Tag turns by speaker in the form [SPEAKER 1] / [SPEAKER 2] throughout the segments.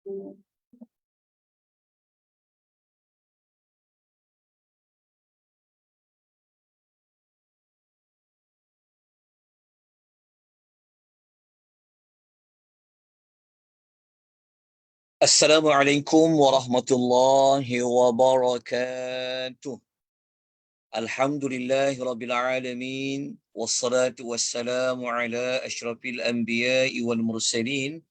[SPEAKER 1] Assalamualaikum warahmatullahi wabarakatuh. Alhamdulillahi rabbil alamin. Wassalatu wassalamu ala ashrafil anbiya'i wal mursalin.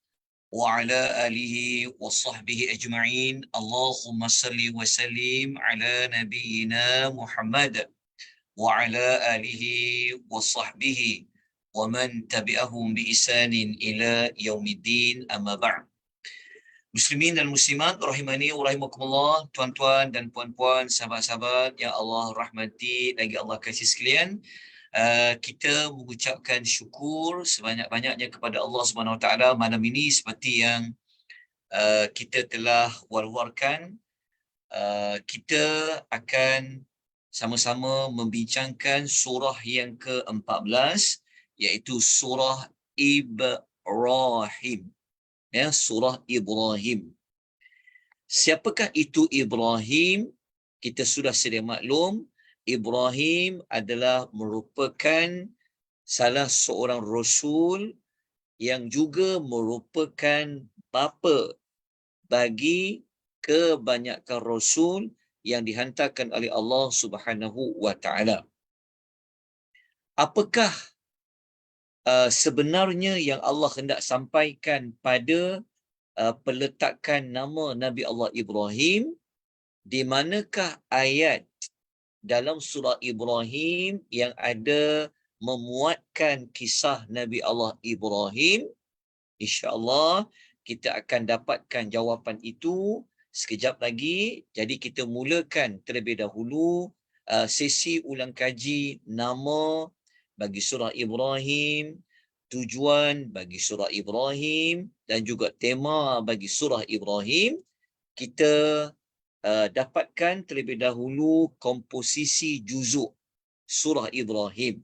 [SPEAKER 1] Wa ala alihi wa sahbihi ajma'in. Allahumma salli wa sallim ala nabiyyina Muhammad. Wa ala alihi wa sahbihi. Wa man tabi'ahum bi isanin ila yaumiddin amma ba'd. Muslimin dan muslimat rahimani wa rahimakumullah, tuan-tuan dan puan-puan, sahabat-sahabat yang Allah rahmati lagi Allah kasih sekalian. Kita mengucapkan syukur sebanyak-banyaknya kepada Allah Subhanahu Wa Taala malam ini seperti yang kita telah war-warkan. Kita akan sama-sama membincangkan surah yang ke-14 iaitu surah Ibrahim. Ya, surah Ibrahim. Siapakah itu Ibrahim? Kita sudah sedia maklum, Ibrahim adalah merupakan salah seorang rasul yang juga merupakan bapa bagi kebanyakan rasul yang dihantarkan oleh Allah Subhanahu wa taala. Apakah sebenarnya yang Allah hendak sampaikan pada peletakan nama Nabi Allah Ibrahim? Di manakah ayat dalam surah Ibrahim yang ada memuatkan kisah Nabi Allah Ibrahim? InsyaAllah kita akan dapatkan jawapan itu sekejap lagi. Jadi kita mulakan terlebih dahulu sesi ulang kaji nama bagi surah Ibrahim, tujuan bagi surah Ibrahim dan juga tema bagi surah Ibrahim. Kita dapatkan terlebih dahulu komposisi juzuk surah Ibrahim.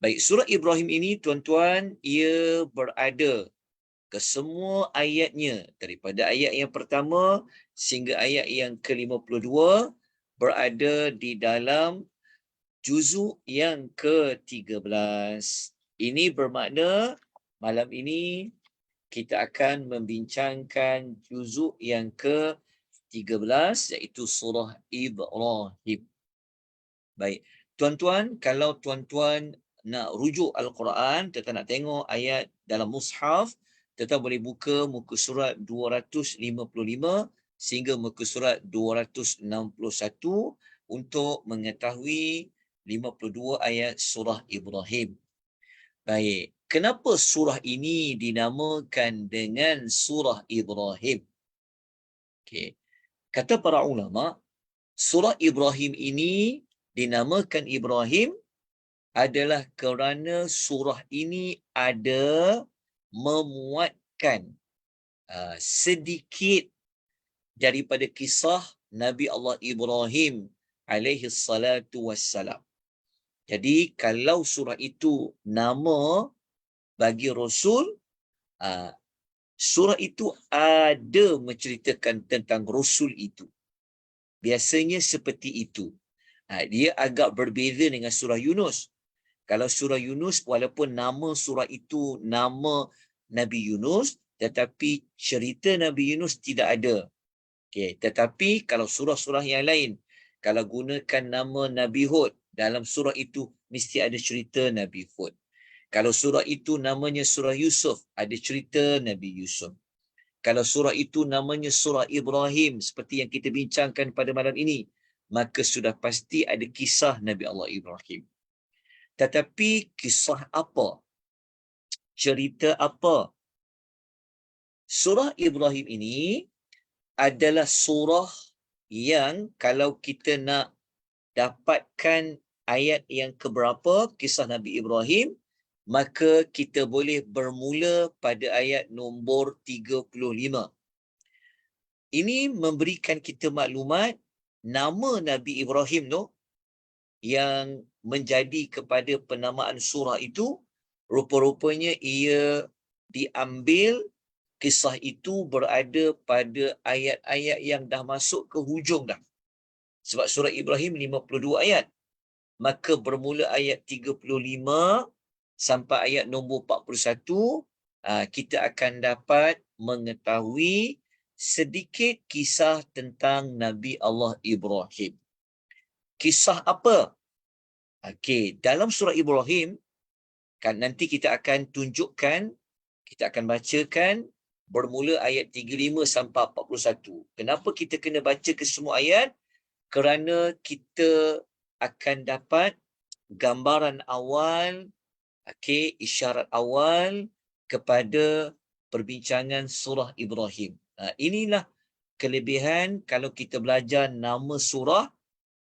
[SPEAKER 1] Baik, surah Ibrahim ini tuan-tuan, ia berada ke semua ayatnya daripada ayat yang pertama sehingga ayat yang ke-52 berada di dalam juzuk yang ke-13. Ini bermakna malam ini kita akan membincangkan juzuk yang ke-13 iaitu surah Ibrahim. Baik, tuan-tuan, kalau tuan-tuan nak rujuk Al-Quran, kita nak tengok ayat dalam mushaf, kita boleh buka muka surat 255 sehingga muka surat 261 untuk mengetahui 52 ayat surah Ibrahim. Baik, kenapa surah ini dinamakan dengan surah Ibrahim? Okey. Kata para ulama, surah Ibrahim ini dinamakan Ibrahim adalah kerana surah ini ada memuatkan sedikit daripada kisah Nabi Allah Ibrahim alaihi salatu wassalam. Jadi kalau surah itu nama bagi Rasul, surah itu ada menceritakan tentang Rasul itu. Biasanya seperti itu. Dia agak berbeza dengan surah Yunus. Kalau surah Yunus, walaupun nama surah itu nama Nabi Yunus, tetapi cerita Nabi Yunus tidak ada. Okay. Tetapi kalau surah-surah yang lain, kalau gunakan nama Nabi Hud, dalam surah itu mesti ada cerita Nabi Hud. Kalau surah itu namanya surah Yusuf, ada cerita Nabi Yusuf. Kalau surah itu namanya surah Ibrahim, seperti yang kita bincangkan pada malam ini, maka sudah pasti ada kisah Nabi Allah Ibrahim. Tetapi kisah apa? Cerita apa? Surah Ibrahim ini adalah surah yang kalau kita nak dapatkan ayat yang keberapa kisah Nabi Ibrahim, maka kita boleh bermula pada ayat nombor 35. Ini memberikan kita maklumat nama Nabi Ibrahim tu yang menjadi kepada penamaan surah itu, rupa-rupanya ia diambil kisah itu berada pada ayat-ayat yang dah masuk ke hujung dah. Sebab surah Ibrahim 52 ayat. Maka bermula ayat 35 sampai ayat nombor 41, kita akan dapat mengetahui sedikit kisah tentang Nabi Allah Ibrahim. Kisah apa? Okey, dalam surah Ibrahim, kan nanti kita akan tunjukkan, kita akan bacakan bermula ayat 35 sampai 41. Kenapa kita kena baca ke semua ayat? Kerana kita akan dapat gambaran awal, okey, isyarat awal kepada perbincangan surah Ibrahim. Inilah kelebihan kalau kita belajar nama surah.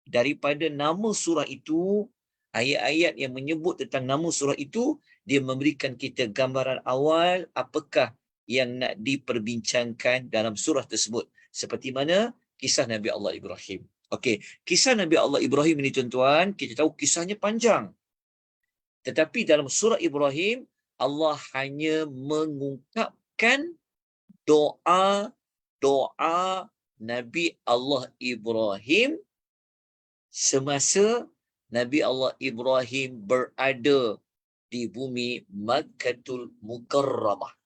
[SPEAKER 1] Daripada nama surah itu, ayat-ayat yang menyebut tentang nama surah itu, dia memberikan kita gambaran awal apakah yang nak diperbincangkan dalam surah tersebut. Seperti mana kisah Nabi Allah Ibrahim. Okey, kisah Nabi Allah Ibrahim ini tuan-tuan, kita tahu kisahnya panjang. Tetapi dalam surah Ibrahim, Allah hanya mengungkapkan doa Nabi Allah Ibrahim semasa Nabi Allah Ibrahim berada di bumi Makkatul Mukarramah.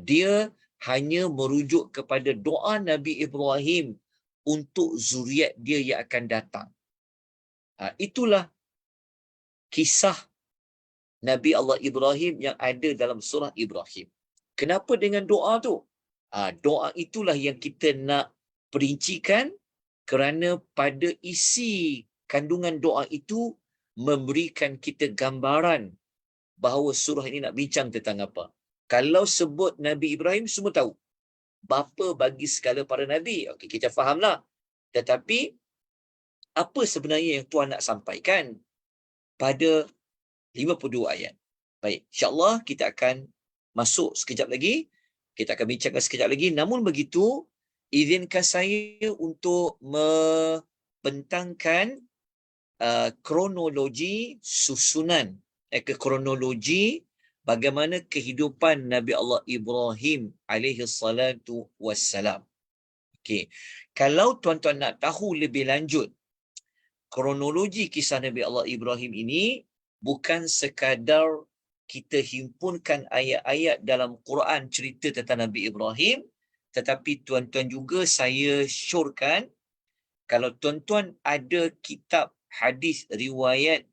[SPEAKER 1] Dia hanya merujuk kepada doa Nabi Ibrahim untuk zuriat dia yang akan datang. Itulah kisah Nabi Allah Ibrahim yang ada dalam surah Ibrahim. Kenapa dengan doa tu? Doa itulah yang kita nak perincikan, kerana pada isi kandungan doa itu memberikan kita gambaran bahawa surah ini nak bincang tentang apa. Kalau sebut Nabi Ibrahim, semua tahu. Bapa bagi segala para Nabi. Okey, kita fahamlah. Tetapi, apa sebenarnya yang Tuhan nak sampaikan pada 52 ayat? Baik, insyaAllah kita akan masuk sekejap lagi. Kita akan bincangkan sekejap lagi. Namun begitu, izinkan saya untuk membentangkan kronologi susunan, kronologi bagaimana kehidupan Nabi Allah Ibrahim alaihi salatu wassalam. Okey, kalau tuan-tuan nak tahu lebih lanjut kronologi kisah Nabi Allah Ibrahim ini, bukan sekadar kita himpunkan ayat-ayat dalam Quran cerita tentang Nabi Ibrahim, tetapi tuan-tuan juga saya syorkan, kalau tuan-tuan ada kitab hadis riwayat,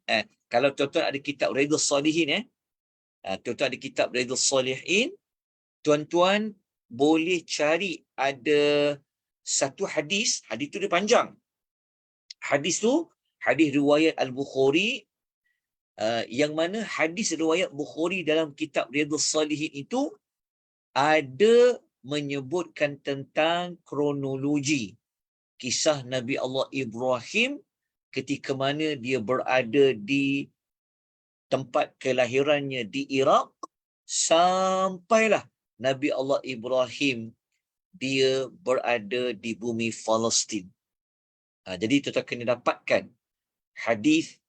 [SPEAKER 1] kalau tuan-tuan ada kitab Riyadhus Salihin, tuan-tuan ada kitab Riyadhus Salihin, tuan-tuan boleh cari ada satu hadis tu dia panjang. Hadis tu, hadis riwayat Al-Bukhari, yang mana hadis riwayat Bukhari dalam kitab Riyadhus Salihin itu ada menyebutkan tentang kronologi kisah Nabi Allah Ibrahim ketika mana dia berada di tempat kelahirannya di Iraq, sampailah Nabi Allah Ibrahim dia berada di bumi Palestin. Jadi tuan-tuan kena dapatkan hadis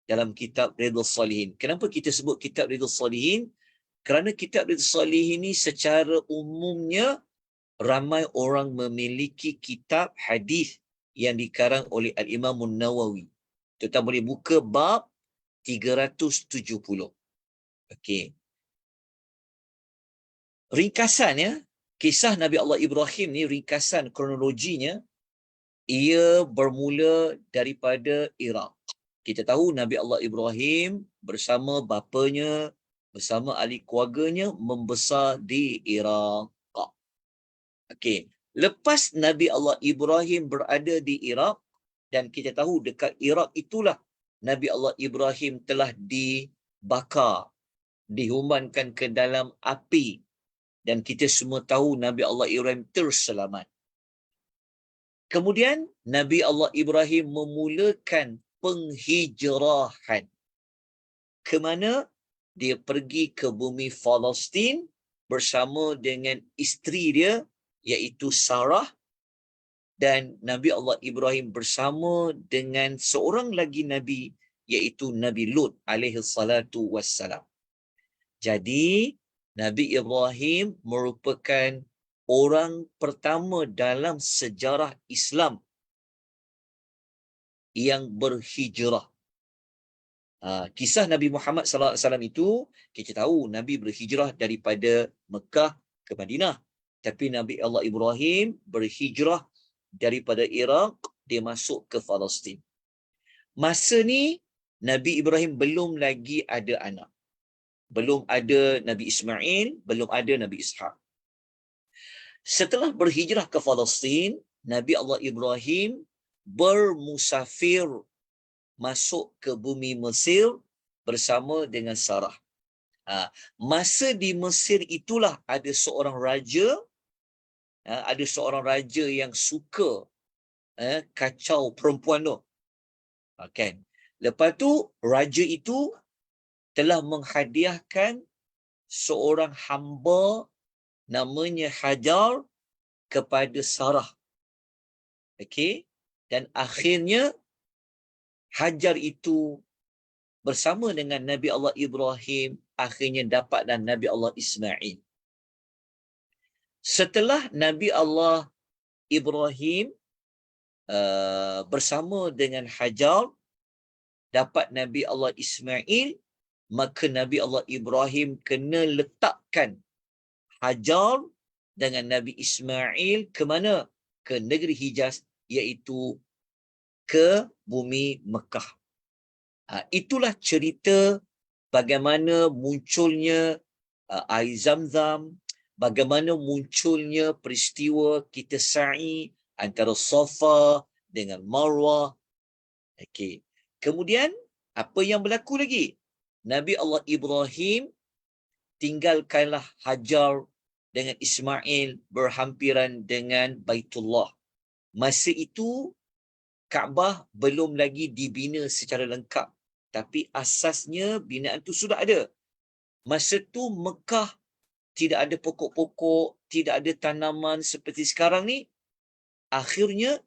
[SPEAKER 1] dalam kitab Riyadhus Salihin. Kenapa kita sebut kitab Riyadhus Salihin? Kerana kitab Riyadhus Salihin ini secara umumnya ramai orang memiliki kitab hadis yang dikarang oleh Al-Imam Nawawi. Tuan-tuan boleh buka bab 370. Okey. Ringkasannya, kisah Nabi Allah Ibrahim ni, ringkasan kronologinya, ia bermula daripada Iraq. Kita tahu Nabi Allah Ibrahim bersama bapanya, bersama ahli keluarganya membesar di Iraq. Okey, lepas Nabi Allah Ibrahim berada di Iraq, dan kita tahu dekat Iraq itulah Nabi Allah Ibrahim telah dibakar, dihumbankan ke dalam api, dan kita semua tahu Nabi Allah Ibrahim terselamat. Kemudian Nabi Allah Ibrahim memulakan penghijrahan. Ke mana? Dia pergi ke bumi Palestin bersama dengan isteri dia, iaitu Sarah, dan Nabi Allah Ibrahim bersama dengan seorang lagi Nabi, iaitu Nabi Lut alaihi salatu wassalam. Jadi, Nabi Ibrahim merupakan orang pertama dalam sejarah Islam yang berhijrah. Kisah Nabi Muhammad SAW itu, kita tahu Nabi berhijrah daripada Mekah ke Madinah. Tapi Nabi Allah Ibrahim berhijrah daripada Iraq, dia masuk ke Palestin. Masa ni, Nabi Ibrahim belum lagi ada anak. Belum ada Nabi Ismail, belum ada Nabi Ishaq. Setelah berhijrah ke Palestin, Nabi Allah Ibrahim bermusafir masuk ke bumi Mesir bersama dengan Sarah. Masa di Mesir itulah ada seorang raja yang suka kacau perempuan tu. Kan? Lepas tu raja itu telah menghadiahkan seorang hamba namanya Hajar kepada Sarah. Okey, dan akhirnya Hajar itu bersama dengan Nabi Allah Ibrahim akhirnya dapatlah Nabi Allah Ismail. Setelah Nabi Allah Ibrahim bersama dengan Hajar dapat Nabi Allah Ismail, maka Nabi Allah Ibrahim kena letakkan Hajar dengan Nabi Ismail ke mana? Ke negeri Hijaz, iaitu ke bumi Mekah. Itulah cerita bagaimana munculnya air Zamzam, bagaimana munculnya peristiwa kita sa'i antara Safa dengan Marwah. Okey. Kemudian apa yang berlaku lagi? Nabi Allah Ibrahim tinggalkanlah Hajar dengan Ismail berhampiran dengan Baitullah. Masa itu Kaabah belum lagi dibina secara lengkap, tapi asasnya binaan itu sudah ada. Masa tu Mekah tidak ada pokok-pokok, tidak ada tanaman seperti sekarang ni. Akhirnya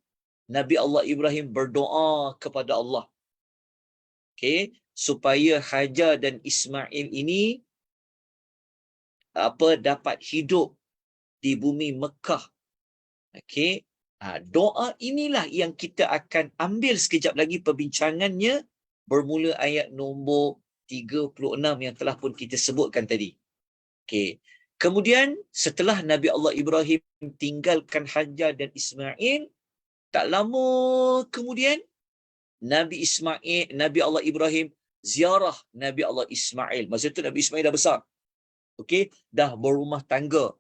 [SPEAKER 1] Nabi Allah Ibrahim berdoa kepada Allah, supaya Hajar dan Ismail ini dapat hidup di bumi Mekah. Doa inilah yang kita akan ambil sekejap lagi perbincangannya, bermula ayat nombor 36 yang telah pun kita sebutkan tadi. Kemudian setelah Nabi Allah Ibrahim tinggalkan Hajar dan Ismail, tak lama kemudian Nabi Allah Ibrahim ziarah Nabi Allah Ismail. Masa tu Nabi Ismail dah besar. Dah berumah tangga.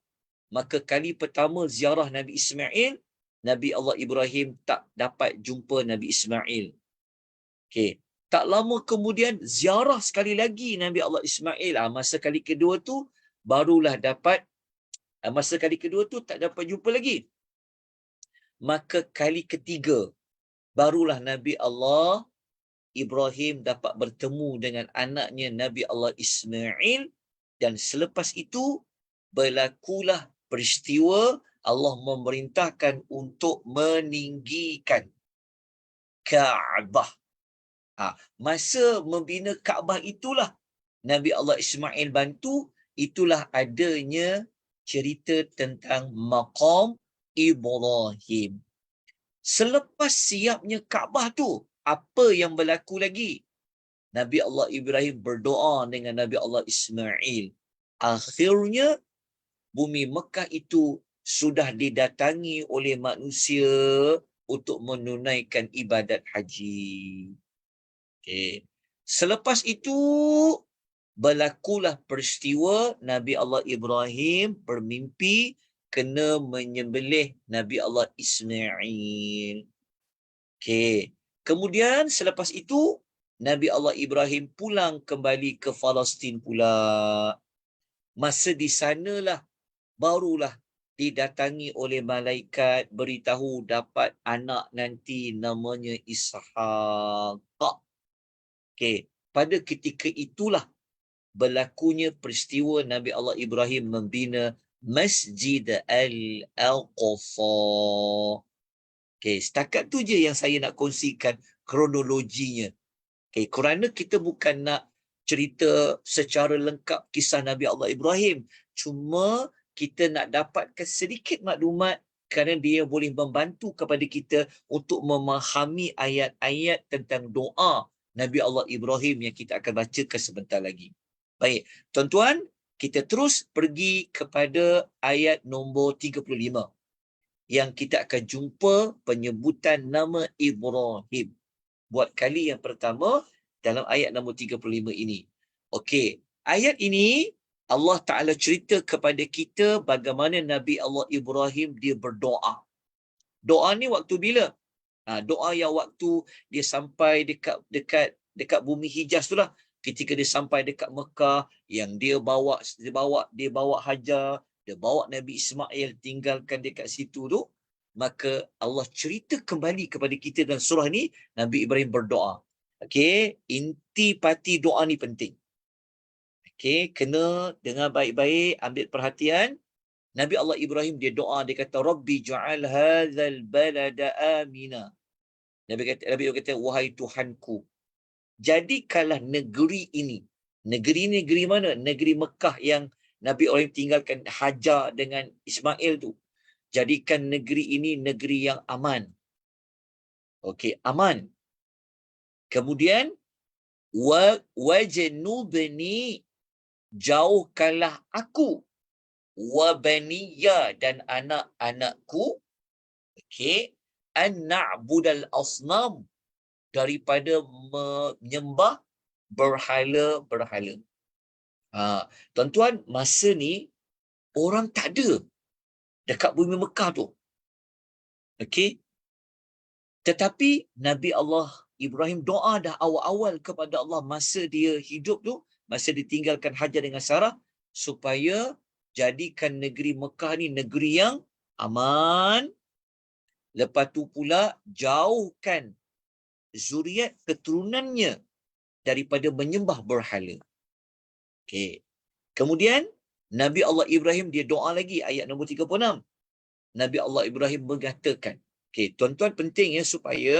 [SPEAKER 1] Maka kali pertama ziarah Nabi Ismail, Nabi Allah Ibrahim tak dapat jumpa Nabi Ismail. Tak lama kemudian ziarah sekali lagi Nabi Allah Ismail. Masa kali kedua tu barulah dapat, masa kali kedua tu tak dapat jumpa lagi. Maka kali ketiga barulah Nabi Allah Ibrahim dapat bertemu dengan anaknya Nabi Allah Ismail, dan selepas itu berlakulah peristiwa Allah memerintahkan untuk meninggikan Kaabah. Masa membina Kaabah itulah Nabi Allah Ismail bantu, itulah adanya cerita tentang maqam Ibrahim. Selepas siapnya Kaabah tu, apa yang berlaku lagi? Nabi Allah Ibrahim berdoa dengan Nabi Allah Ismail. Akhirnya bumi Mekah itu sudah didatangi oleh manusia untuk menunaikan ibadat haji. Selepas itu berlakulah peristiwa Nabi Allah Ibrahim bermimpi kena menyembelih Nabi Allah Ismail. Kemudian selepas itu Nabi Allah Ibrahim pulang kembali ke Palestin pula. Masa di sanalah barulah didatangi oleh malaikat beritahu dapat anak nanti namanya Ishaq. Pada ketika itulah berlakunya peristiwa Nabi Allah Ibrahim membina Masjid Al-Aqsa. Setakat tu je yang saya nak kongsikan kronologinya. Kerana kita bukan nak cerita secara lengkap kisah Nabi Allah Ibrahim. Cuma kita nak dapatkan sedikit maklumat kerana dia boleh membantu kepada kita untuk memahami ayat-ayat tentang doa Nabi Allah Ibrahim yang kita akan bacakan sebentar lagi. Baik, tuan-tuan, kita terus pergi kepada ayat nombor 35 yang kita akan jumpa penyebutan nama Ibrahim. Buat kali yang pertama dalam ayat nombor 35 ini. Okey, ayat ini Allah Ta'ala cerita kepada kita bagaimana Nabi Allah Ibrahim dia berdoa. Doa ni waktu bila? Doa yang waktu dia sampai dekat bumi Hijaz tu lah. Ketika dia sampai dekat Mekah, yang dia bawa Hajar, dia bawa Nabi Ismail tinggalkan dekat situ tu, maka Allah cerita kembali kepada kita dalam surah ni, Nabi Ibrahim berdoa. Okey, inti pati doa ni penting. Okey, kena dengar baik-baik, ambil perhatian. Nabi Allah Ibrahim dia doa, dia kata Rabbi ja'al hadzal balada amina. Nabi kata wahai Tuhanku, jadikanlah negeri ini. Negeri mana? Negeri Mekah yang Nabi Ibrahim tinggalkan Hajar dengan Ismail tu. Jadikan negeri ini negeri yang aman. Okey, aman. Kemudian wajnubni, jauhkanlah aku, wa baniya, dan anak-anakku, okey, an na'budal asnam, daripada menyembah berhala-berhala. Tuan-tuan, masa ni orang tak ada dekat bumi Mekah tu. Okey. Tetapi Nabi Allah Ibrahim doa dah awal-awal kepada Allah masa dia hidup tu, masa ditinggalkan Hajar dengan Sarah, supaya jadikan negeri Mekah ni negeri yang aman. Lepas tu pula jauhkan zuriat keturunannya daripada menyembah berhala. Okey. Kemudian Nabi Allah Ibrahim dia doa lagi, ayat nombor 36. Nabi Allah Ibrahim mengatakan, okey, tuan-tuan penting ya supaya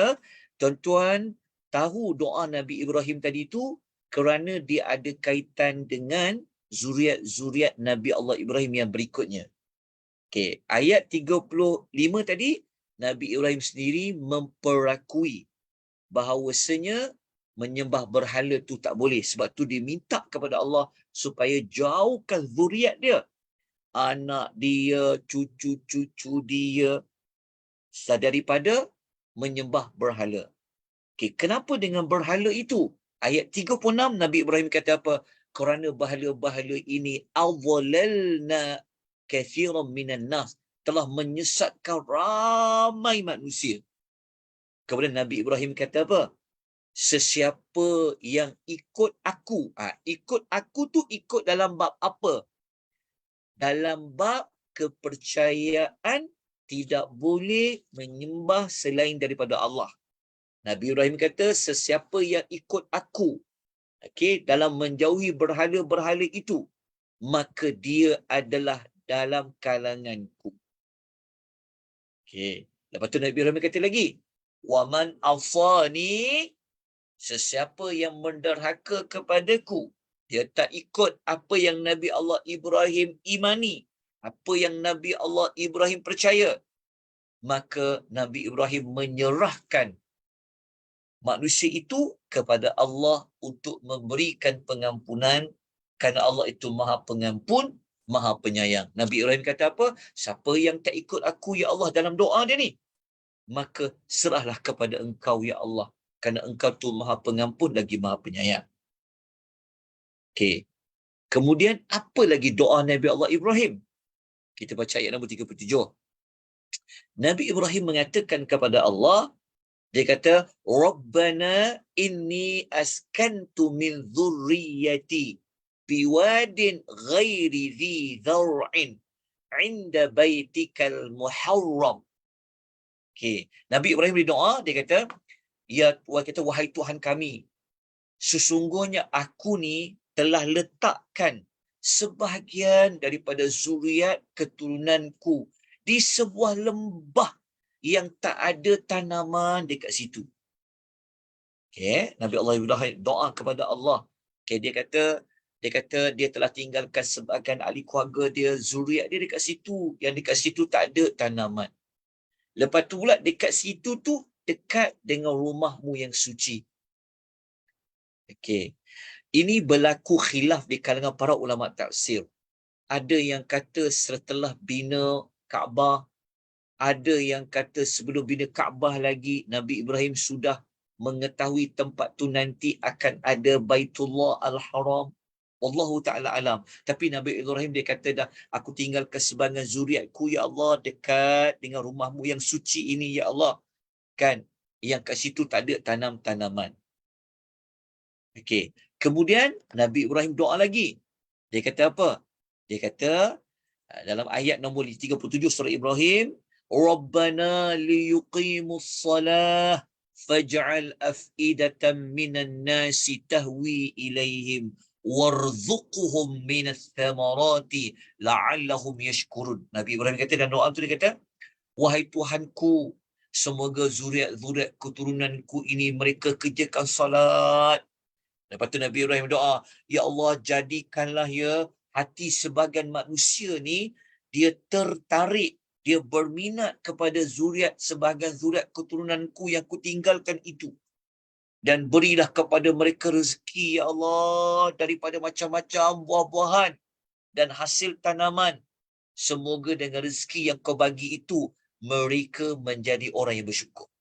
[SPEAKER 1] tuan-tuan tahu doa Nabi Ibrahim tadi tu kerana dia ada kaitan dengan zuriat-zuriat Nabi Allah Ibrahim yang berikutnya. Okey, ayat 35 tadi Nabi Ibrahim sendiri memperakui bahawasanya menyembah berhala tu tak boleh. Sebab tu dia minta kepada Allah supaya jauhkan zuriat dia, anak dia, cucu-cucu dia, daripada menyembah berhala. Okay, kenapa dengan berhala itu? Ayat 36 Nabi Ibrahim kata apa? Kerana berhala-berhala ini adlalna kathiran minan nas, telah menyesatkan ramai manusia. Kemudian Nabi Ibrahim kata apa? Sesiapa yang ikut aku, ikut aku tu ikut dalam bab apa? Dalam bab kepercayaan tidak boleh menyembah selain daripada Allah. Nabi Ibrahim kata sesiapa yang ikut aku, okey, dalam menjauhi berhala-berhala itu, maka dia adalah dalam kalanganku. Okey, lepas tu Nabi Ibrahim kata lagi, waman afani, sesiapa yang menderhaka kepadaku, dia tak ikut apa yang Nabi Allah Ibrahim imani, apa yang Nabi Allah Ibrahim percaya, maka Nabi Ibrahim menyerahkan manusia itu kepada Allah untuk memberikan pengampunan, kerana Allah itu Maha Pengampun, Maha Penyayang. Nabi Ibrahim kata apa? Siapa yang tak ikut aku ya Allah dalam doa dia ni, maka serahlah kepada engkau ya Allah, kerana engkau tu Maha Pengampun lagi Maha Penyayang. Okey. Kemudian apa lagi doa Nabi Allah Ibrahim? Kita baca ayat nombor 37. Nabi Ibrahim mengatakan kepada Allah, dia kata, Rabbana inni askantu min dhurriyyati biwadin ghairi dhi dhar'in inda baitikal muharram. Okay. Nabi Ibrahim berdoa, dia kata, wahai Tuhan kami, sesungguhnya aku ni telah letakkan sebahagian daripada zuriat keturunanku di sebuah lembah yang tak ada tanaman dekat situ. Okay. Nabi Allah Ibrahim doa kepada Allah, Okay, dia kata dia telah tinggalkan sebahagian ahli keluarga dia, zuriat dia dekat situ. Yang dekat situ tak ada tanaman. Lepas tu pula dekat situ tu dekat dengan rumahmu yang suci. Okay. Ini berlaku khilaf di kalangan para ulama tafsir. Ada yang kata setelah bina Kaabah, ada yang kata sebelum bina Kaabah lagi, Nabi Ibrahim sudah mengetahui tempat tu nanti akan ada Baitullah Al-Haram. Wallahu ta'ala alam. Tapi Nabi Ibrahim dia kata dah, aku tinggalkan sebahagian zuriatku, ya Allah, dekat dengan rumahmu yang suci ini, ya Allah. Kan? Yang kat situ tak ada tanam-tanaman. Okey. Kemudian Nabi Ibrahim doa lagi. Dia kata apa? Dia kata dalam ayat nombor 37 surah Ibrahim, Rabbana liyuqimus salah faj'al af'idatan minan nasi tahwi ilaihim warzuqhum minas thamarati la'allahum yashkurun. Nabi Ibrahim kata dalam doa tu dia kata, wahai Tuhanku, semoga zuriat-zuriat keturunanku ini mereka kerjakan salat. Lepas tu Nabi Ibrahim doa, ya Allah, jadikanlah ya hati sebahagian manusia ni dia tertarik, dia berminat kepada sebahagian zuriat keturunanku yang kutinggalkan itu. Dan berilah kepada mereka rezeki, ya Allah, daripada macam-macam buah-buahan dan hasil tanaman. Semoga dengan rezeki yang kau bagi itu, mereka menjadi orang yang bersyukur.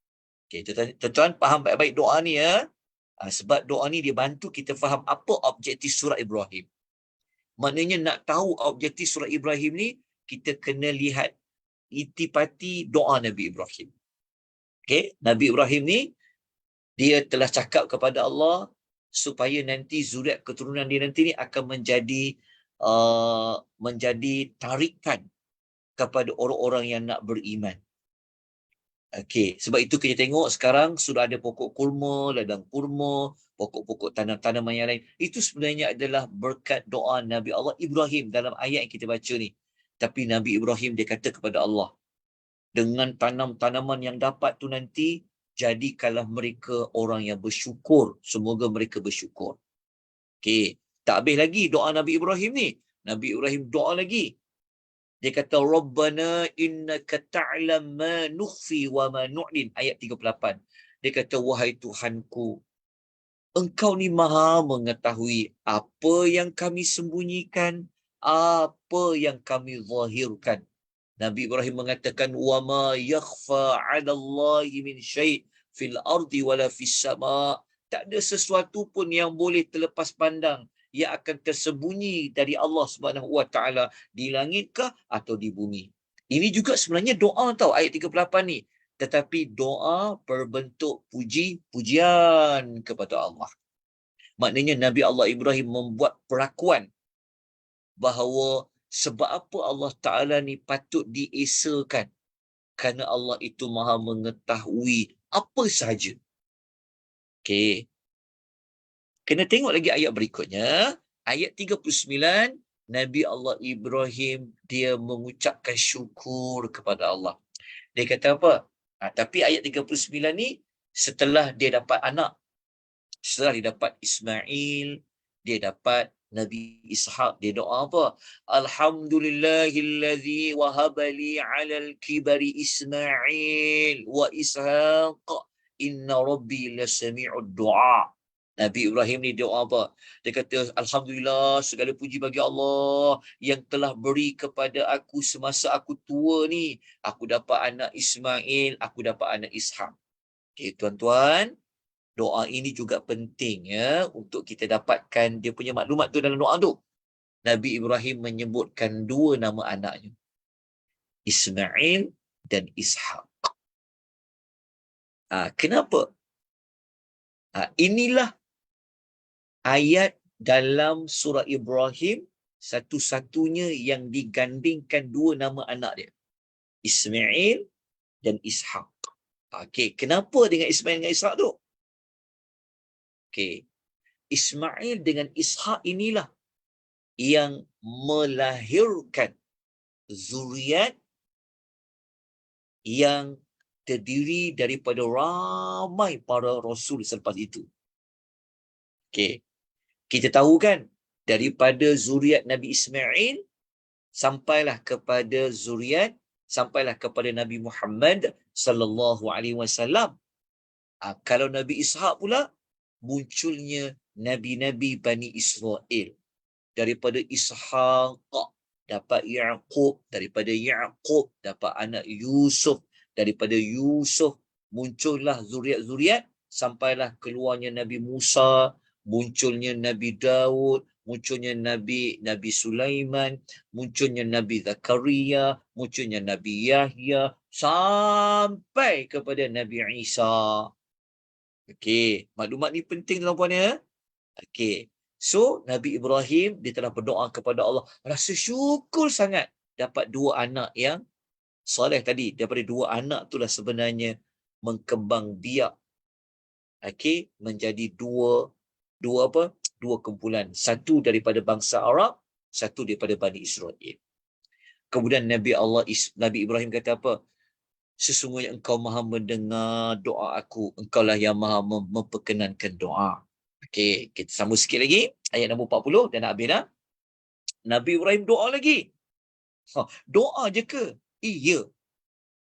[SPEAKER 1] Okay, tuan-tuan faham baik-baik doa ni ya. Sebab doa ni dia bantu kita faham apa objektif surah Ibrahim. Maknanya nak tahu objektif surah Ibrahim ni, kita kena lihat itipati doa Nabi Ibrahim. Okay? Nabi Ibrahim ni, dia telah cakap kepada Allah supaya nanti zuriat keturunan dia nanti ni akan menjadi tarikan kepada orang-orang yang nak beriman. Okey, sebab itu kita tengok sekarang sudah ada pokok kurma, ladang kurma, pokok-pokok tanaman yang lain. Itu sebenarnya adalah berkat doa Nabi Allah Ibrahim dalam ayat yang kita baca ni. Tapi Nabi Ibrahim dia kata kepada Allah, dengan tanam-tanaman yang dapat tu nanti, jadikanlah mereka orang yang bersyukur. Semoga mereka bersyukur. Okey, tak habis lagi doa Nabi Ibrahim ni. Nabi Ibrahim doa lagi. Dia kata, Rabbana innaka ta'lam ma nukhfi wa ma nu'lin. Ayat 38. Dia kata, wahai Tuhanku, Engkau ni maha mengetahui apa yang kami sembunyikan, apa yang kami zahirkan. Nabi Ibrahim mengatakan, wa ma yakhfa 'ala Allahi min syai' fil ardi wala fis sama'. Tak ada sesuatu pun yang boleh terlepas pandang yang akan tersembunyi dari Allah Subhanahu wa taala di langitkah atau di bumi. Ini juga sebenarnya doa tau ayat 38 ni, tetapi doa berbentuk pujian kepada Allah. Maknanya Nabi Allah Ibrahim membuat perakuan bahawa sebab apa Allah Taala ni patut diesakan, kerana Allah itu maha mengetahui apa sahaja. Okey. Kena tengok lagi ayat berikutnya. Ayat 39, Nabi Allah Ibrahim, dia mengucapkan syukur kepada Allah. Dia kata apa? Tapi ayat 39 ni, setelah dia dapat anak, setelah dia dapat Ismail, dia dapat Nabi Ishaq, dia doa apa? Alhamdulillahillazi wahabali alal kibari Ismail wa Ishaq, inna rabbi lasami'ud du'a. Nabi Ibrahim ni doa apa? Dia kata, Alhamdulillah, segala puji bagi Allah yang telah beri kepada aku semasa aku tua ni. Aku dapat anak Ismail, aku dapat anak Ishaq. Okay, tuan-tuan, doa ini juga penting ya untuk kita dapatkan dia punya maklumat tu dalam doa tu. Nabi Ibrahim menyebutkan dua nama anaknya, Ismail dan Ishaq. Kenapa? Inilah ayat dalam surah Ibrahim satu-satunya yang digandingkan dua nama anak dia, Ismail dan Ishaq. Okey, kenapa dengan Ismail dengan Ishaq tu? Okey, Ismail dengan Ishaq inilah yang melahirkan zuriat yang terdiri daripada ramai para rasul selepas itu. Okey. Kita tahu kan, daripada zuriat Nabi Ismail sampailah kepada Nabi Muhammad sallallahu alaihi wasallam. Kalau Nabi Ishaq pula, munculnya nabi-nabi Bani Israel. Daripada Ishaq dapat Yaqub, daripada Yaqub dapat anak Yusuf, daripada Yusuf muncullah zuriat-zuriat sampailah keluarnya Nabi Musa, munculnya Nabi Daud, munculnya Nabi Sulaiman, munculnya Nabi Zakaria, munculnya Nabi Yahya, sampai kepada Nabi Isa. Okey, maklumat ni penting tuan-puan ya. Okey. So, Nabi Ibrahim dia telah berdoa kepada Allah. Rasa syukur sangat dapat dua anak yang soleh tadi. Daripada dua anak itulah sebenarnya mengembang biak. Okey, menjadi dua kumpulan. Satu daripada bangsa Arab, satu daripada Bani Israel. Kemudian Nabi Ibrahim kata apa? Sesungguhnya engkau maha mendengar doa aku. Engkaulah yang maha memperkenankan doa. Okey, kita sambung sikit lagi. Ayat nombor 40 dan nak habis dah. Nabi Ibrahim doa lagi. Doa je ke? Iya.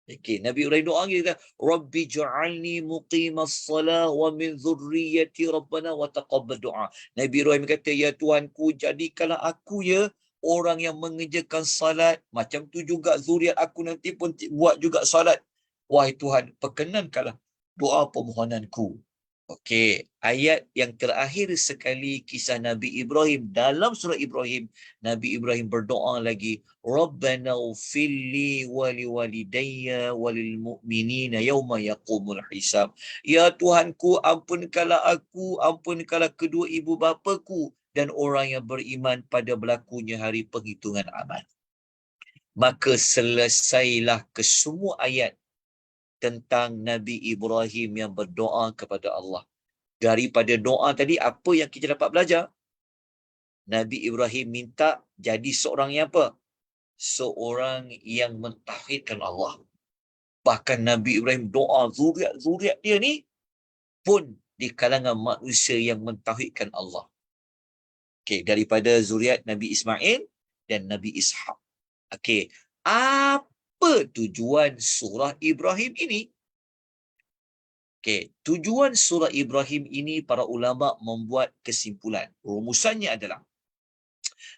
[SPEAKER 1] Okey, Nabi Ibrahim doa lagi. Kata, Rabbi ja'alni muqimas salah wa min dhurriyyati rabbana wa taqabbal doa. Nabi Ibrahim kata, ya Tuhanku, jadikanlah aku ya orang yang mengerjakan salat. Macam tu juga zuriat aku nanti pun buat juga salat. Wahai Tuhan, perkenankanlah doa permohonanku. Okey, ayat yang terakhir sekali kisah Nabi Ibrahim dalam surah Ibrahim, Nabi Ibrahim berdoa lagi, Rabbana ufilli waliwalidayya walil mu'minina yawma yaqumul hisab. Ya Tuhanku, ampunkanlah aku, ampunkanlah kedua ibu bapaku dan orang yang beriman pada berlakunya hari penghitungan amal. Maka selesailah kesemua ayat tentang Nabi Ibrahim yang berdoa kepada Allah. Daripada doa tadi, apa yang kita dapat belajar? Nabi Ibrahim minta jadi seorang yang apa? Seorang yang mentauhidkan Allah. Bahkan Nabi Ibrahim doa zuriat dia ni pun di kalangan manusia yang mentauhidkan Allah. Okey, daripada zuriat Nabi Ismail dan Nabi Ishaq. Okey, apa tujuan surah Ibrahim ini? Okey, tujuan surah Ibrahim ini para ulama membuat kesimpulan. Rumusannya adalah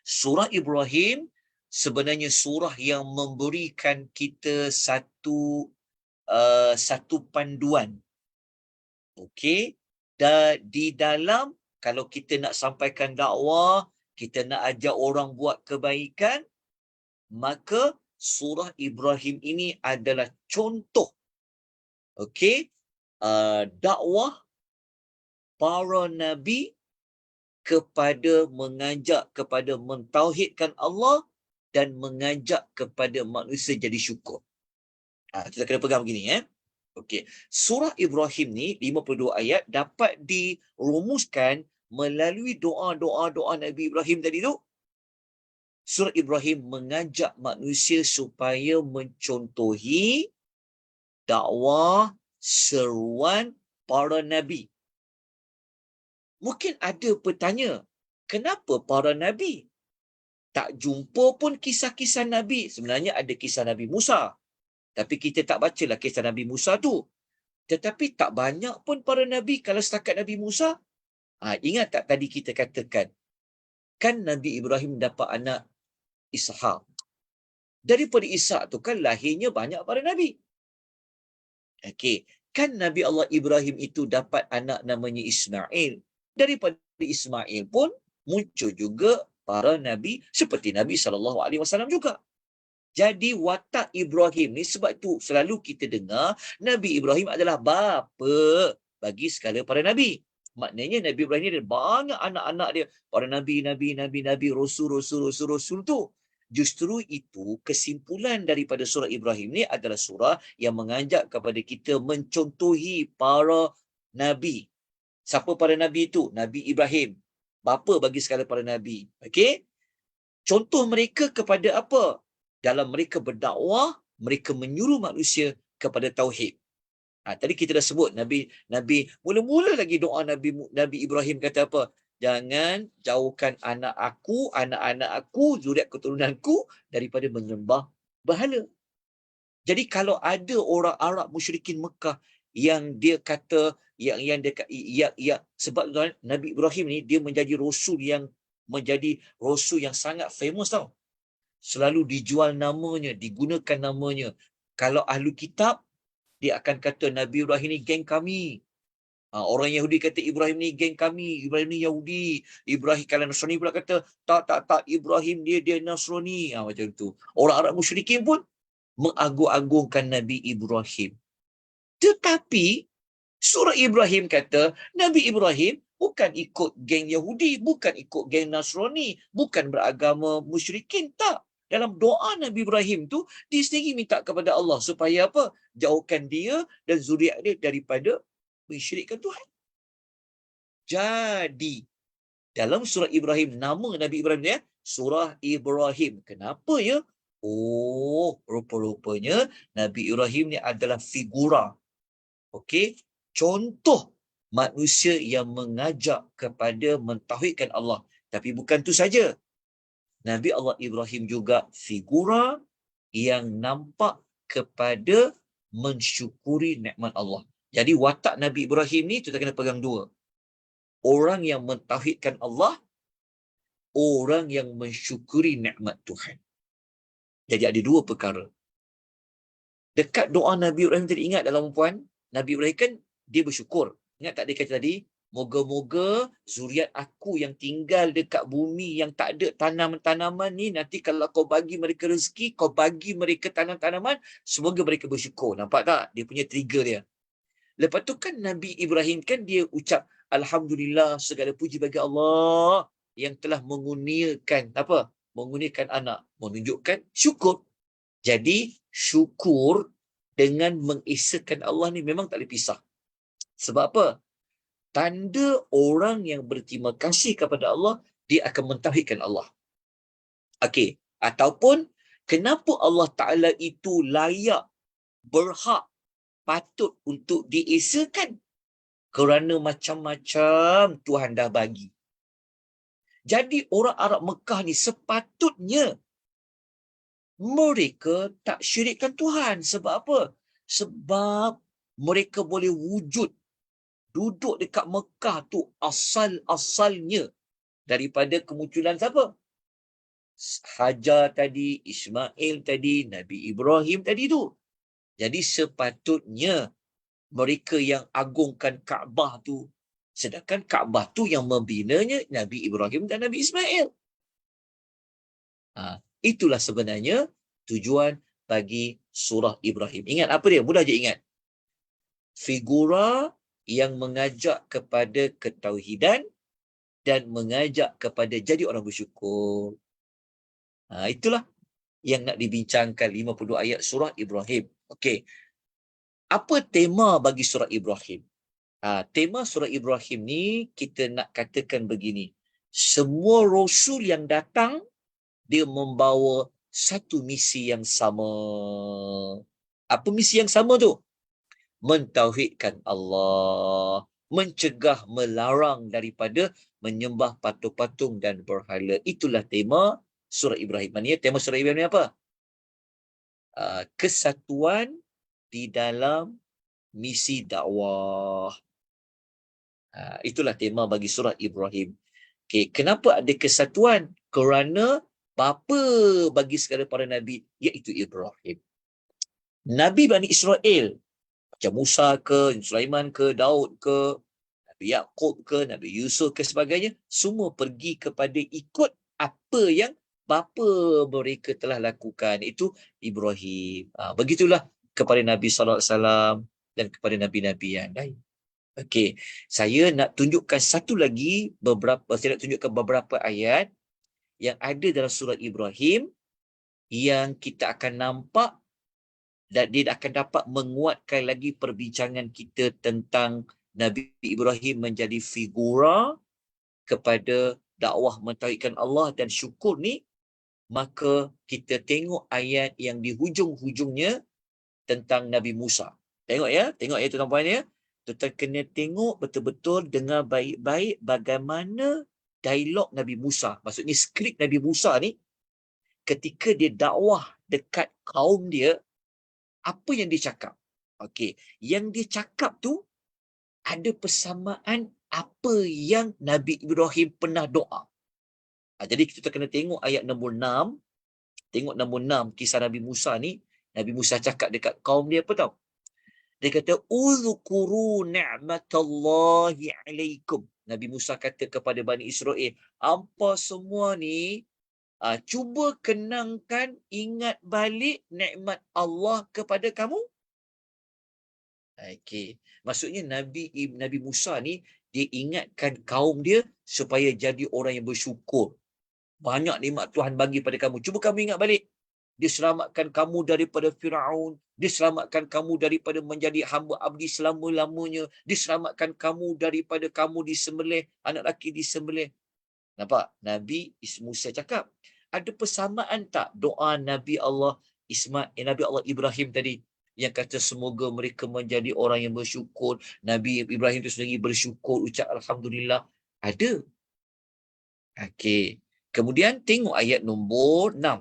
[SPEAKER 1] surah Ibrahim sebenarnya surah yang memberikan kita satu panduan. Okey, dan di dalam kalau kita nak sampaikan dakwah, kita nak ajak orang buat kebaikan, maka surah Ibrahim ini adalah contoh. Okey, dakwah para nabi kepada mengajak kepada mentauhidkan Allah dan mengajak kepada manusia jadi syukur. Kita kena pegang begini Okey, surah Ibrahim ni 52 ayat dapat dirumuskan melalui doa Nabi Ibrahim tadi tu. Surah Ibrahim mengajak manusia supaya mencontohi dakwah seruan para nabi. Mungkin ada bertanya, kenapa para nabi? Tak jumpa pun kisah-kisah nabi. Sebenarnya ada kisah Nabi Musa. Tapi kita tak bacalah kisah Nabi Musa tu. Tetapi tak banyak pun para nabi kalau setakat Nabi Musa. Ingat tak tadi kita katakan, kan Nabi Ibrahim dapat anak Ishaq. Daripada Ishaq tu kan lahirnya banyak para nabi. Okey, kan Nabi Allah Ibrahim itu dapat anak namanya Ismail. Daripada Ismail pun muncul juga para nabi seperti Nabi SAW juga. Jadi watak Ibrahim ni, sebab tu selalu kita dengar Nabi Ibrahim adalah bapa bagi segala para nabi. Maknanya Nabi Ibrahim ni ada banyak anak-anak dia, para nabi, rasul tu. Justru itu kesimpulan daripada surah Ibrahim ni adalah surah yang mengajak kepada kita mencontohi para nabi. Siapa para nabi itu? Nabi Ibrahim, bapa bagi segala para nabi. Okey? Contoh mereka kepada apa? Dalam mereka berdakwah, mereka menyuruh manusia kepada tauhid. Tadi kita dah sebut Nabi mula-mula lagi doa Nabi Ibrahim kata apa? Jangan jauhkan anak-anak aku, zuriat keturunanku daripada menyembah berhala. Jadi kalau ada orang Arab musyrikin Mekah yang dia kata yang dia sebab tuan, Nabi Ibrahim ni dia menjadi rasul yang sangat famous tau. Selalu dijual namanya, digunakan namanya. Kalau ahli kitab dia akan kata Nabi Ibrahim ni geng kami. Orang Yahudi kata Ibrahim ni geng kami, Ibrahim ni Yahudi. Ibrahim kalau Nasrani pula kata tak Ibrahim dia Nasrani. Macam tu. Orang Arab musyrikin pun mengagung-agungkan Nabi Ibrahim. Tetapi surah Ibrahim kata Nabi Ibrahim bukan ikut geng Yahudi, bukan ikut geng Nasrani, bukan beragama musyrikin, tak. Dalam doa Nabi Ibrahim tu, dia sendiri minta kepada Allah supaya apa? Jauhkan dia dan zuriat dia daripada mensyirikkan Tuhan. Jadi, dalam surah Ibrahim, nama Nabi Ibrahim ni, surah Ibrahim. Kenapa ya? Oh, rupa-rupanya Nabi Ibrahim ni adalah figura. Okey, contoh manusia yang mengajak kepada mentauhidkan Allah. Tapi bukan tu saja. Nabi Allah Ibrahim juga figura yang nampak kepada mensyukuri nikmat Allah. Jadi watak Nabi Ibrahim ni kita kena pegang dua. Orang yang mentauhidkan Allah, orang yang mensyukuri nikmat Tuhan. Jadi ada dua perkara. Dekat doa Nabi Ibrahim tadi, ingat dalam puan, Nabi Ibrahim kan dia bersyukur. Ingat tak dia kata tadi, moga-moga zuriat aku yang tinggal dekat bumi yang tak ada tanam-tanaman ni, nanti kalau kau bagi mereka rezeki, kau bagi mereka tanam-tanaman, semoga mereka bersyukur. Nampak tak? Dia punya trigger dia. Lepas tu kan Nabi Ibrahim kan dia ucap, Alhamdulillah, segala puji bagi Allah yang telah mengurniakan apa? Mengurniakan anak, menunjukkan syukur. Jadi syukur dengan mengesakan Allah ni memang tak boleh pisah. Sebab apa? Tanda orang yang berterima kasih kepada Allah, dia akan mentauhidkan Allah. Okey, ataupun kenapa Allah Ta'ala itu layak, berhak, patut untuk diesakan? Kerana macam-macam Tuhan dah bagi. Jadi orang Arab Mekah ni sepatutnya mereka tak syirikkan Tuhan. Sebab apa? Sebab mereka boleh wujud duduk dekat Mekah tu asal-asalnya daripada kemunculan siapa? Hajar tadi, Ismail tadi, Nabi Ibrahim tadi tu. Jadi sepatutnya mereka yang agungkan Kaabah tu, sedangkan Kaabah tu yang membinanya Nabi Ibrahim dan Nabi Ismail. Itulah sebenarnya tujuan bagi surah Ibrahim. Ingat apa dia? Mudah je ingat. Figura yang mengajak kepada ketauhidan dan mengajak kepada jadi orang bersyukur. Itulah yang nak dibincangkan 52 ayat surah Ibrahim. Okey. Apa tema bagi surah Ibrahim? Tema surah Ibrahim ni kita nak katakan begini. Semua rasul yang datang, dia membawa satu misi yang sama. Apa misi yang sama tu? Mentauhidkan Allah, mencegah, melarang daripada menyembah patung-patung dan berhala. Itulah tema surah Ibrahim. Maksudnya tema surah Ibrahim ni apa? Kesatuan di dalam misi dakwah. Itulah tema bagi surah Ibrahim. Okay, kenapa ada kesatuan? Kerana bapa bagi segala para nabi, iaitu Ibrahim. Nabi Bani Israel, macam Musa ke, Sulaiman ke, Daud ke, Nabi Yaqub ke, Nabi Yusuf ke sebagainya, semua pergi kepada ikut apa yang bapa mereka telah lakukan, itu Ibrahim. Begitulah kepada Nabi SAW dan kepada Nabi-Nabi yang lain. Okey, saya nak tunjukkan saya nak tunjukkan beberapa ayat yang ada dalam surah Ibrahim yang kita akan nampak dan dia akan dapat menguatkan lagi perbincangan kita tentang Nabi Ibrahim menjadi figura kepada dakwah mentauhidkan Allah dan syukur ni. Maka kita tengok ayat yang di hujung-hujungnya tentang Nabi Musa. Tengok ya tuan-tuan ya. Kita kena tengok betul-betul, dengar baik-baik bagaimana dialog Nabi Musa, maksudnya skrip Nabi Musa ni, ketika dia dakwah dekat kaum dia, apa yang dia cakap? Okey, yang dia cakap tu ada persamaan apa yang Nabi Ibrahim pernah doa. Jadi kita kena tengok ayat nombor 6. Tengok nombor 6 kisah Nabi Musa ni. Nabi Musa cakap dekat kaum dia apa tau? Dia kata, "Uzkuru ni'matallahi alaikum." Nabi Musa kata kepada Bani Israel, hampa semua ni, cuba kenangkan, ingat balik nikmat Allah kepada kamu. Okey. Maksudnya Nabi Musa ni, dia ingatkan kaum dia supaya jadi orang yang bersyukur. Banyak nikmat Tuhan bagi pada kamu. Cuba kamu ingat balik. Dia selamatkan kamu daripada Firaun. Dia selamatkan kamu daripada menjadi hamba abdi selama-lamanya. Dia selamatkan kamu daripada kamu disembelih, anak lelaki disembelih. Nampak? Nabi Musa cakap, ada persamaan tak doa Nabi Allah Nabi Allah Ibrahim tadi, yang kata semoga mereka menjadi orang yang bersyukur. Nabi Ibrahim tu sendiri bersyukur, ucap Alhamdulillah. Ada. Okey. Kemudian tengok ayat nombor 6.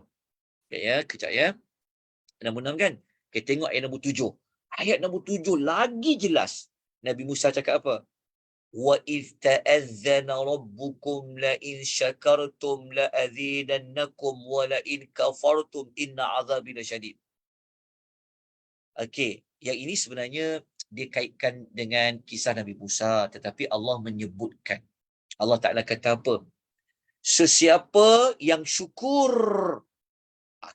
[SPEAKER 1] Kejap ya. Nombor 6 kan? Okay, tengok ayat nombor 7. Ayat nombor 7 lagi jelas. Nabi Musa cakap apa? Wa idh ta'azzana rabbukum la in syakartum la azidannakum wa la in kafartum inna azabi lasyadid. Okey, yang ini sebenarnya dia kaitkan dengan kisah Nabi Musa, tetapi Allah menyebutkan. Allah Taala kata apa? Sesiapa yang syukur,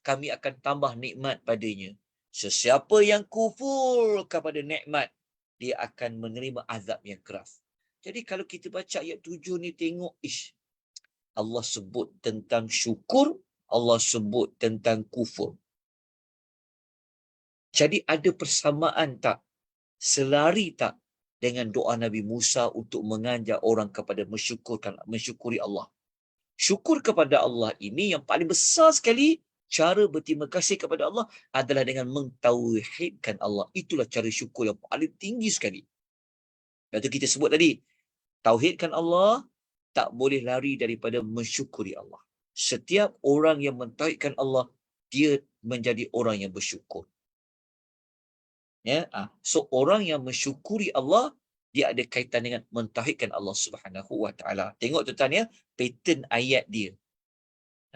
[SPEAKER 1] kami akan tambah nikmat padanya. Sesiapa yang kufur kepada nikmat, dia akan menerima azab yang keras. Jadi kalau kita baca ayat 7 ni, tengok, Allah sebut tentang syukur, Allah sebut tentang kufur. Jadi ada persamaan tak? Selari tak dengan doa Nabi Musa untuk mengajak orang kepada mensyukuri Allah? Syukur kepada Allah ini yang paling besar sekali, cara berterima kasih kepada Allah adalah dengan mentauhidkan Allah. Itulah cara syukur yang paling tinggi sekali. Lepas tu kita sebut tadi, tauhidkan Allah, tak boleh lari daripada mensyukuri Allah. Setiap orang yang mentauhidkan Allah, dia menjadi orang yang bersyukur. So orang yang mensyukuri Allah, dia ada kaitan dengan mentauhidkan Allah Subhanahu wa taala. Tengok tuan-tuan ya, pattern ayat dia.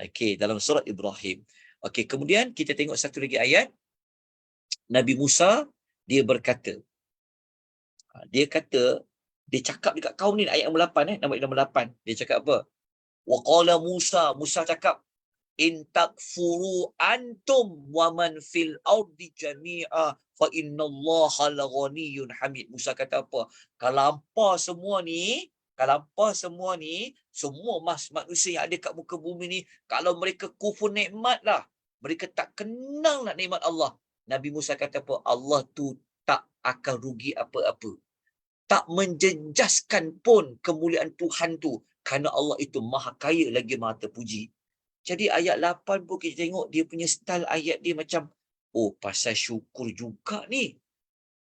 [SPEAKER 1] Okey, dalam surah Ibrahim. Okey, kemudian kita tengok satu lagi ayat. Nabi Musa dia berkata. Dia kata, dia cakap dekat kaum ni, ayat nombor 8 nombor 8. Dia cakap apa? Wa qala Musa cakap, in takfuru antum wa man fil ardi jami'a fa innallaha laghaniyyun hamid. Musa kata apa? Kalau hampa semua ni, semua manusia yang ada kat muka bumi ni, kalau mereka kufur nikmat lah, mereka tak kenal nak nikmat Allah. Nabi Musa kata apa? Allah tu tak akan rugi apa-apa. Tak menjejaskan pun kemuliaan Tuhan tu, kerana Allah itu maha kaya lagi maha terpuji. Jadi ayat 8 pun kita tengok dia punya style ayat dia macam, pasal syukur juga ni.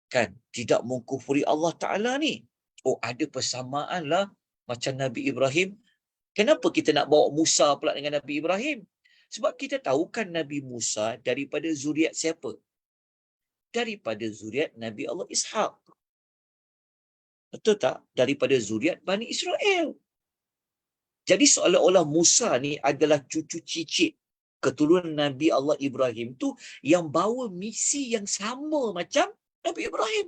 [SPEAKER 1] Kan? Tidak mengkufuri Allah Ta'ala ni. Ada persamaan lah macam Nabi Ibrahim. Kenapa kita nak bawa Musa pula dengan Nabi Ibrahim? Sebab kita tahu kan Nabi Musa daripada zuriat siapa? Daripada zuriat Nabi Allah Ishaq. Betul tak? Daripada zuriat Bani Israel. Jadi seolah-olah Musa ni adalah cucu cicit keturunan Nabi Allah Ibrahim tu, yang bawa misi yang sama macam Nabi Ibrahim.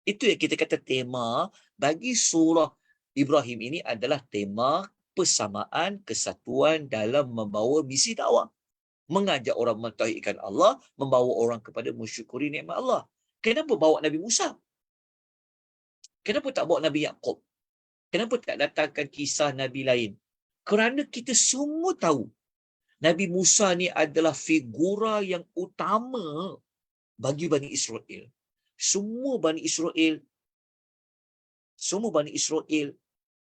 [SPEAKER 1] Itu yang kita kata tema bagi surah Ibrahim ini adalah tema persamaan, kesatuan dalam membawa misi dakwah. Mengajak orang mentauhidkan Allah, membawa orang kepada mensyukuri nikmat Allah. Kenapa bawa Nabi Musa? Kenapa tak bawa Nabi Yaqub? Kenapa tak datangkan kisah Nabi lain? Kerana kita semua tahu Nabi Musa ni adalah figura yang utama bagi Bani Israel. Semua Bani Israel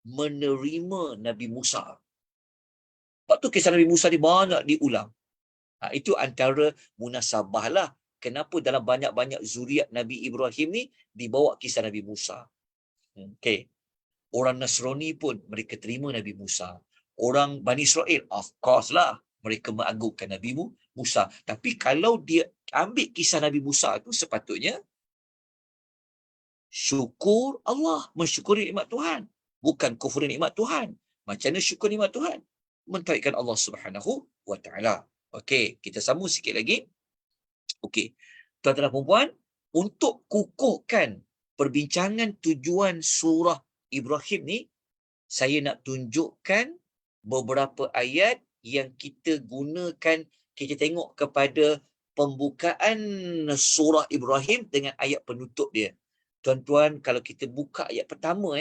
[SPEAKER 1] menerima Nabi Musa. Sebab tu kisah Nabi Musa ni banyak diulang. Itu antara munasabah lah kenapa dalam banyak-banyak zuriat Nabi Ibrahim ni dibawa kisah Nabi Musa. Okay. Orang Nasrani pun mereka terima Nabi Musa. Orang Bani Israel, of course lah, mereka mengagungkan Nabi Musa. Tapi kalau dia ambil kisah Nabi Musa itu, sepatutnya syukur Allah, mensyukuri nikmat Tuhan. Bukan kufur nikmat Tuhan. Macam mana syukur nikmat Tuhan? Mentauhidkan Allah Subhanahu wa taala. Okey, kita sambung sikit lagi. Okey. Tuan-tuan dan puan-puan, untuk kukuhkan perbincangan tujuan surah Ibrahim ni, saya nak tunjukkan beberapa ayat yang kita gunakan. Kita tengok kepada pembukaan surah Ibrahim dengan ayat penutup dia. Tuan-tuan, kalau kita buka ayat pertama,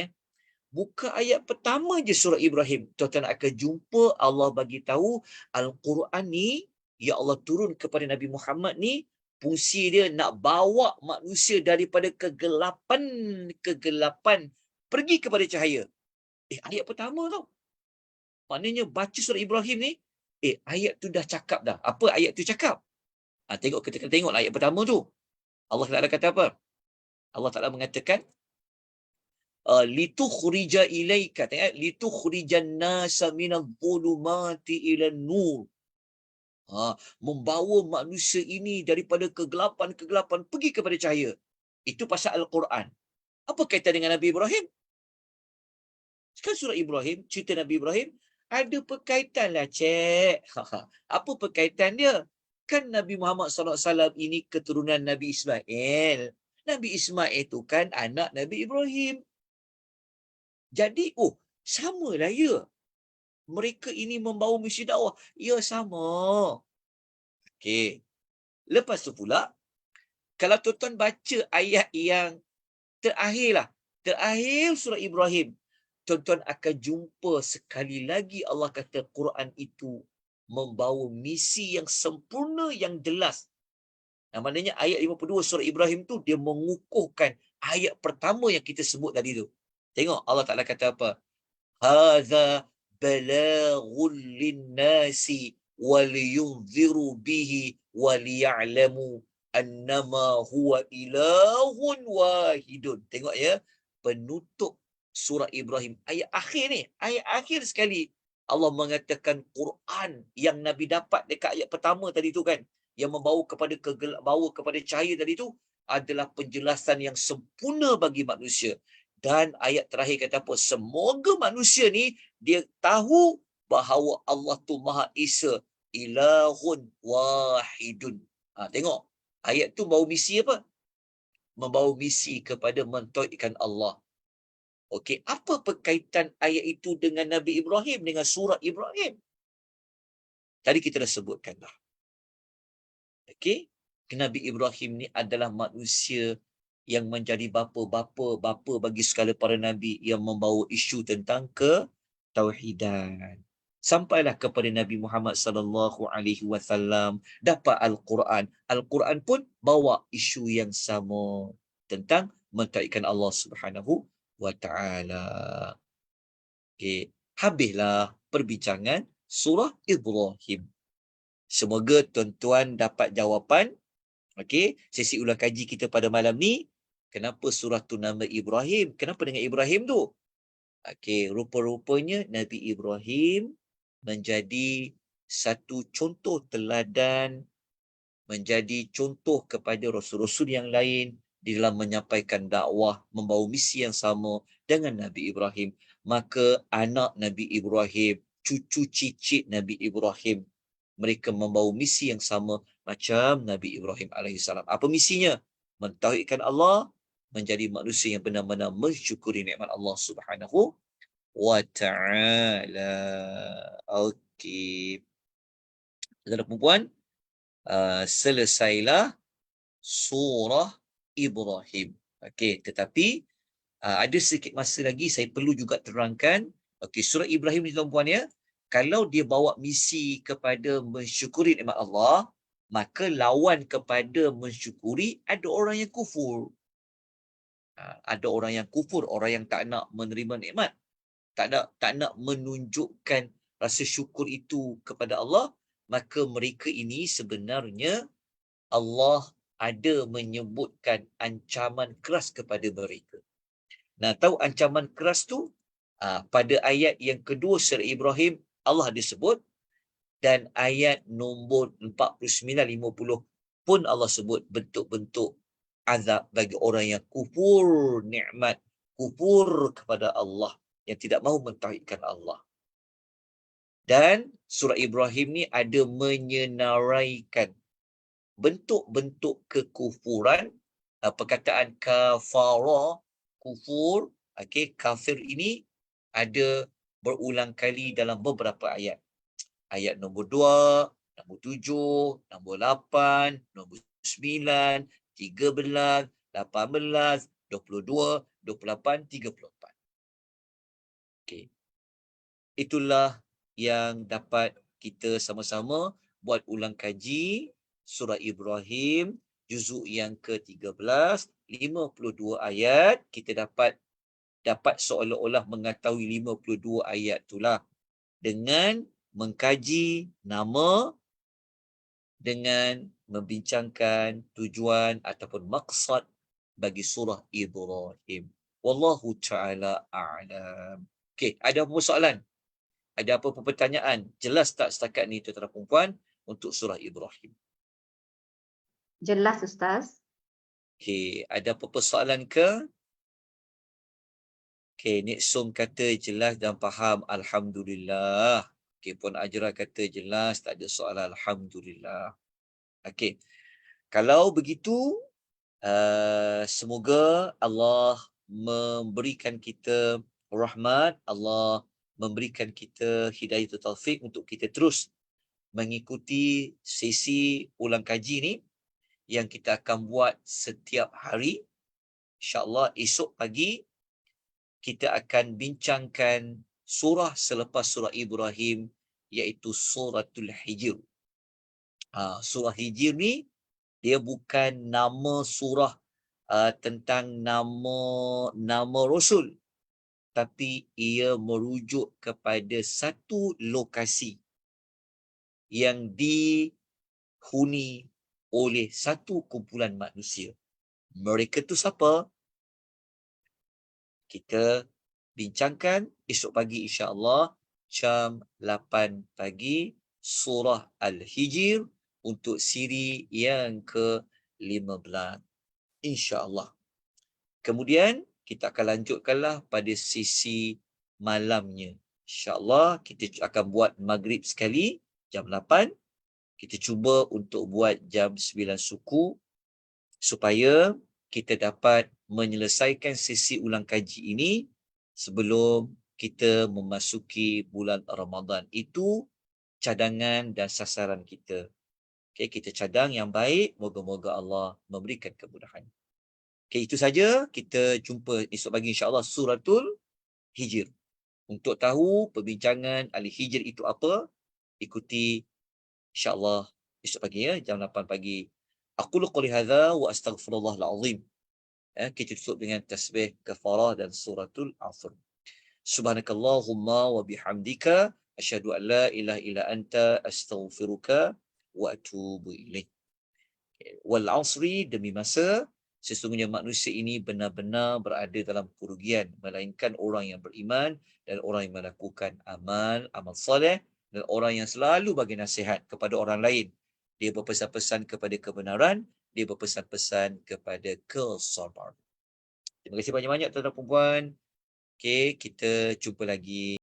[SPEAKER 1] buka ayat pertama je surah Ibrahim, tuan-tuan akan jumpa Allah bagi tahu Al-Quran ni, ya Allah turun kepada Nabi Muhammad ni, fungsi dia nak bawa manusia daripada kegelapan pergi kepada cahaya. Ayat pertama tau. Maknanya baca surah Ibrahim ni, ayat tu dah cakap dah. Apa ayat tu cakap? Tengok, kita kena tengok ayat pertama tu. Allah Ta'ala kata apa? Allah Ta'ala mengatakan, litukhrija ilaika, litukhrijan nasa minadh-dhulumati ilan nur. Membawa manusia ini daripada kegelapan-kegelapan pergi kepada cahaya. Itu pasal Al-Quran. Apa kaitan dengan Nabi Ibrahim? Sekarang surah Ibrahim, cerita Nabi Ibrahim, ada perkaitan lah, cik. Apa perkaitan dia? Kan Nabi Muhammad SAW ini keturunan Nabi Ismail. Nabi Ismail itu kan anak Nabi Ibrahim. Jadi, sama lah ya. Mereka ini membawa misi dakwah. Ya, sama. Okey. Lepas tu pula, kalau tuan-tuan baca ayat yang terakhir lah, terakhir surah Ibrahim, tuan-tuan akan jumpa sekali lagi Allah kata Quran itu membawa misi yang sempurna, yang jelas. Maknanya ayat 52 surah Ibrahim tu, dia mengukuhkan ayat pertama yang kita sebut tadi tu. Tengok Allah Ta'ala kata apa? Hadza balaghul linnasi waliyunziru bihi waliya'lamu annama huwa ilahun wahidun. Tengok ya, penutup surah Ibrahim, ayat akhir ni, ayat akhir sekali Allah mengatakan Quran yang Nabi dapat dekat ayat pertama tadi tu kan, yang membawa kepada cahaya tadi tu, adalah penjelasan yang sempurna bagi manusia. Dan ayat terakhir kata apa? Semoga manusia ni dia tahu bahawa Allah tu Maha Esa, ilahun wahidun. Tengok, ayat tu bawa misi apa? Membawa misi kepada mentauhidkan Allah. Okey, apa perkaitan ayat itu dengan Nabi Ibrahim, dengan surah Ibrahim? Tadi kita dah sebutkan dah. Okey, Nabi Ibrahim ni adalah manusia yang menjadi bapa bagi segala para nabi, yang membawa isu tentang ketauhidan. Sampailah kepada Nabi Muhammad sallallahu alaihi wasallam, dapat Al-Quran. Al-Quran pun bawa isu yang sama tentang mentauhidkan Allah Subhanahu wa taala. Okey, habislah perbincangan surah Ibrahim. Semoga tuan-tuan dapat jawapan. Okey, sesi ulang kaji kita pada malam ni, kenapa surah tu nama Ibrahim? Kenapa dengan Ibrahim tu? Okey, rupa-rupanya Nabi Ibrahim menjadi satu contoh teladan, menjadi contoh kepada rasul-rasul yang lain di dalam menyampaikan dakwah, membawa misi yang sama dengan Nabi Ibrahim. Maka anak Nabi Ibrahim, cucu cicit Nabi Ibrahim, mereka membawa misi yang sama macam Nabi Ibrahim AS. Apa misinya? Mentauhidkan Allah, menjadi manusia yang benar-benar mensyukuri nikmat Allah Subhanahu wa ta'ala. Okey. Tuan-tuan dan puan-puan, selesailah surah Ibrahim. Okey, tetapi ada sedikit masa lagi saya perlu juga terangkan. Okey, surah Ibrahim ni tuan-puan ya, kalau dia bawa misi kepada mensyukuri nikmat Allah, maka lawan kepada mensyukuri ada orang yang kufur. Ada orang yang kufur, orang yang tak nak menerima nikmat, tak nak menunjukkan rasa syukur itu kepada Allah, maka mereka ini sebenarnya Allah ada menyebutkan ancaman keras kepada mereka. Nah, tahu ancaman keras tu Pada ayat yang kedua surah Ibrahim Allah disebut, dan ayat nombor 49-50 pun Allah sebut bentuk-bentuk azab bagi orang yang kufur nikmat, kufur kepada Allah, yang tidak mahu mentauhidkan Allah. Dan surah Ibrahim ni ada menyenaraikan bentuk-bentuk kekufuran. Perkataan kafara, kufur, kafir ini ada berulang kali dalam beberapa ayat. Ayat nombor 2, nombor 7, nombor 8, nombor 9, 13, 18, 22, 28, 34. Okey. Itulah yang dapat kita sama-sama buat ulang kaji surah Ibrahim juzuk yang ke-13, 52 ayat. Kita dapat seolah-olah mengetahui 52 ayat itulah dengan mengkaji nama, dengan membincangkan tujuan ataupun maksad bagi surah Ibrahim. Wallahu ta'ala a'lam. Okey, ada apa soalan? Ada apa-apa pertanyaan? Jelas tak setakat ni tuan-tuan dan puan untuk surah Ibrahim?
[SPEAKER 2] Jelas Ustaz.
[SPEAKER 1] Okey, ada apa-apa soalan ke? Okey, Nik Som kata jelas dan faham. Alhamdulillah. Okey, Puan Ajra kata jelas, tak ada soalan. Alhamdulillah. Okey, kalau begitu, semoga Allah memberikan kita rahmat, Allah memberikan kita hidayah taufik untuk kita terus mengikuti sesi ulang kaji ni yang kita akan buat setiap hari. InsyaAllah esok pagi kita akan bincangkan surah selepas surah Ibrahim, iaitu suratul Hijr. Surah Hijr ni dia bukan nama surah tentang nama Rasul, tapi ia merujuk kepada satu lokasi yang dihuni oleh satu kumpulan manusia. Mereka tu siapa? Kita bincangkan esok pagi insya-Allah jam 8 pagi surah Al-Hijr untuk siri yang ke-15 insya-Allah. Kemudian kita akan lanjutkanlah pada sisi malamnya. InsyaAllah kita akan buat maghrib sekali jam 8. Kita cuba untuk buat jam 9 suku supaya kita dapat menyelesaikan sesi ulang kaji ini sebelum kita memasuki bulan Ramadan. Itu cadangan dan sasaran kita. Okay, kita cadang yang baik. Moga-moga Allah memberikan kemudahan. Okay, itu saja. Kita jumpa esok pagi insyaAllah suratul Hijr. Untuk tahu perbincangan Al-Hijr itu apa, ikuti insyaAllah esok pagi ya, jam 8 pagi. Aqulu qouli hadza wa astaghfirullahal azim. Kita tutup dengan tasbih kafarah dan suratul Asr. Subhanakallahumma wa bihamdika asyhadu an la ilaha illa anta astaghfiruka wa atubu ilaik. Wal asri, demi masa, sesungguhnya manusia ini benar-benar berada dalam kerugian, melainkan orang yang beriman dan orang yang melakukan amal soleh, dan orang yang selalu bagi nasihat kepada orang lain. Dia berpesan-pesan kepada kebenaran, dia berpesan-pesan kepada kesabaran. Terima kasih banyak-banyak tuan-tuan dan puan. Okey, kita jumpa lagi.